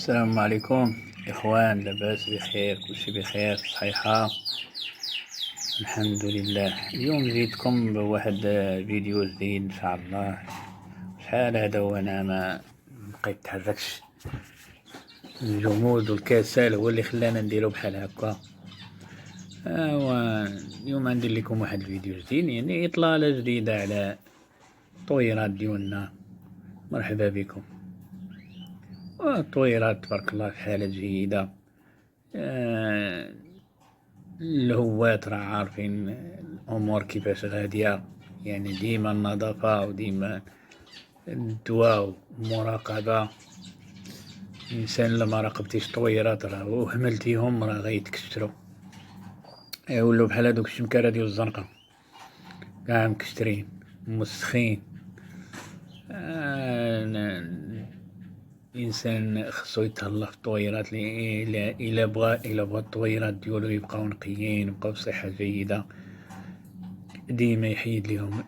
السلام عليكم إخوان، لاباس بخير؟ كلشي بخير صحيحة الحمد لله. اليوم جيتكم بواحد فيديو جديد إن شاء الله. شحال هذا وأنا ما بقيت تحركش، الجمود والكسل هو اللي خلانا نديرو بحال هكا. اليوم غندير لكم واحد الفيديو جديد، يعني إطلالة جديدة على الطويرات ديالنا. مرحبا بكم. الطويرات تبارك الله في حالة جيدة. الهوات راه عارفين الأمور كيفاش غادية، يعني ديما النظافة وديما الدواء والمراقبة. الإنسان إلا ما راقبتيش الطويرات راه وهملتيهم راه غيتكشرو، يولو بحال هادوك الشمكارة ديال الزنقة، قاع مكشترين موسخين. الانسان خصو يتهلا في الطويرات، الا بغى الطويرات ديالو يبقاو نقيين، يبقاو بصحه جيده. ديما يحيد ليهم،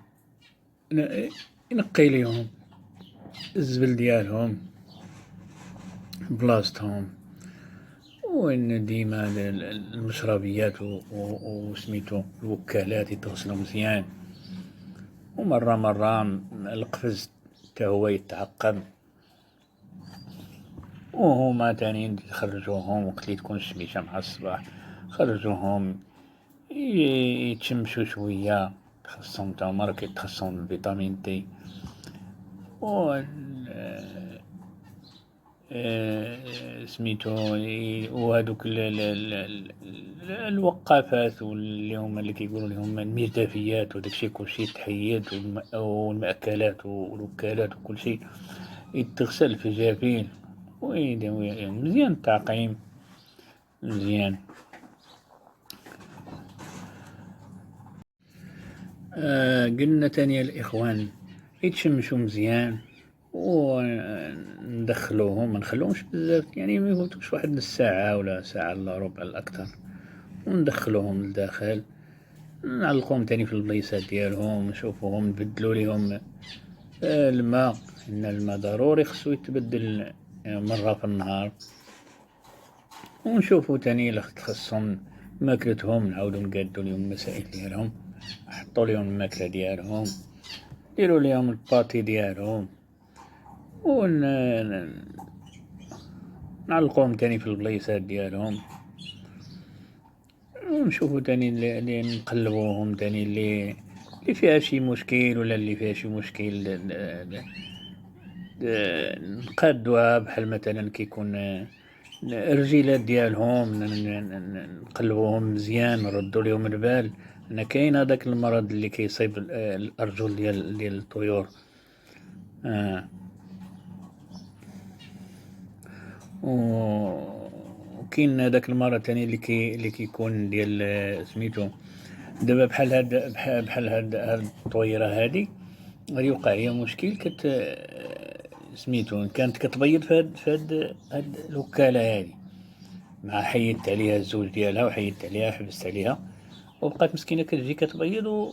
ينقي ليهم الزبل ديالهم بلاصتهم، وان ديما المشربيات وسميتو الوكالات يتغسلوا مزيان، ومره القفز تا هو يتعقم. وهما تانيين يخرجوهم وقت اللي تكون الشميشة مع الصباح، خرجوهم يتشمشوا شوية، خصهم تاهما راه كيتخصهم الفيتامين دي. سميتو وهادوك الوقافات اللي كيقولوا لهم الميرتافيات وداكشي كلشي تحيد، والمأكلات والوكالات وكلشي يتغسل في جافين مزيان، التعقيم مزيان. قلنا تاني الإخوان يتشمشوا مزيان، وندخلوهم، منخلوهمش بزاف، يعني ما يفوتوش واحد نص ساعة ولا ساعة الا ربع الأكثر، وندخلوهم لداخل، نعلقوهم تاني في البلايصات ديالهم، نشوفوهم، نبدلو ليهم الماء، إن الماء ضروري خصو يتبدل مرة في النهار. ونشوفو تاني إلا خصهم ماكلتهم، نعاودو نقادو ليهم المسائل ديالهم، نحطو ليهم الماكلة ديالهم، نديرو ليهم الباطي ديالهم، نعلقوهم تاني في البلايصات ديالهم، ونشوفو تاني اللي نقلبوهم تاني اللي فيها شي مشكل، ولا اللي فيها شي مشكل نقادوها. بحال مثلا كيكون الرجيلات ديالهم نقلبوهم مزيان، نردو ليهم البال. انا كاين هذاك المرض اللي كيصيب الارجل ديال الطيور. وكاين هذاك المرض تاني اللي كيكون ديال سميتو. دابا بحال هاد الطويره هادي غادي يوقع هي مشكل، سميتو كانت كتبيض في هاد الوكاله هادي، مع حيدت عليها الزوج ديالها وحيدت عليها، حبست عليها، وبقات مسكينه كتجي كتبيض،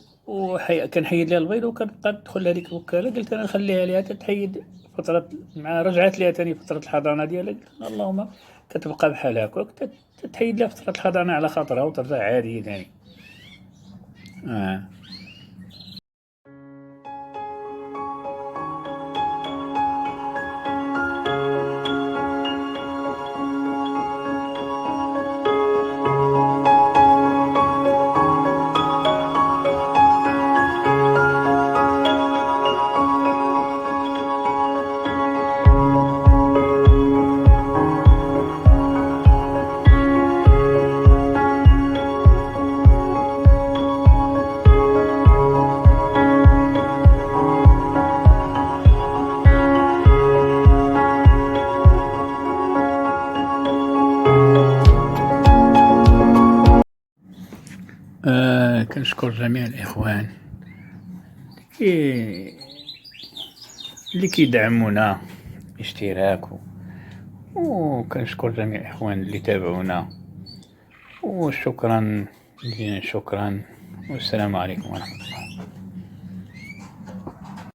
كنحيد ليها البيض، وكتبقى تدخل لهاديك الوكاله. قلت انا نخليها ليها تتحيد فتره، مع رجعت ليها تاني فتره الحضانه ديالها، قلت اللهم كتبقى بحال هكاك، تتحيد ليها فتره الحضانه على خاطرها وترجع عاديه تاني. كنشكر جميع الإخوان اللي كيدعمونا اشتراك، وكنشكر جميع الإخوان اللي تابعونا، وشكرا جزيلا، شكرا، والسلام عليكم ورحمة الله.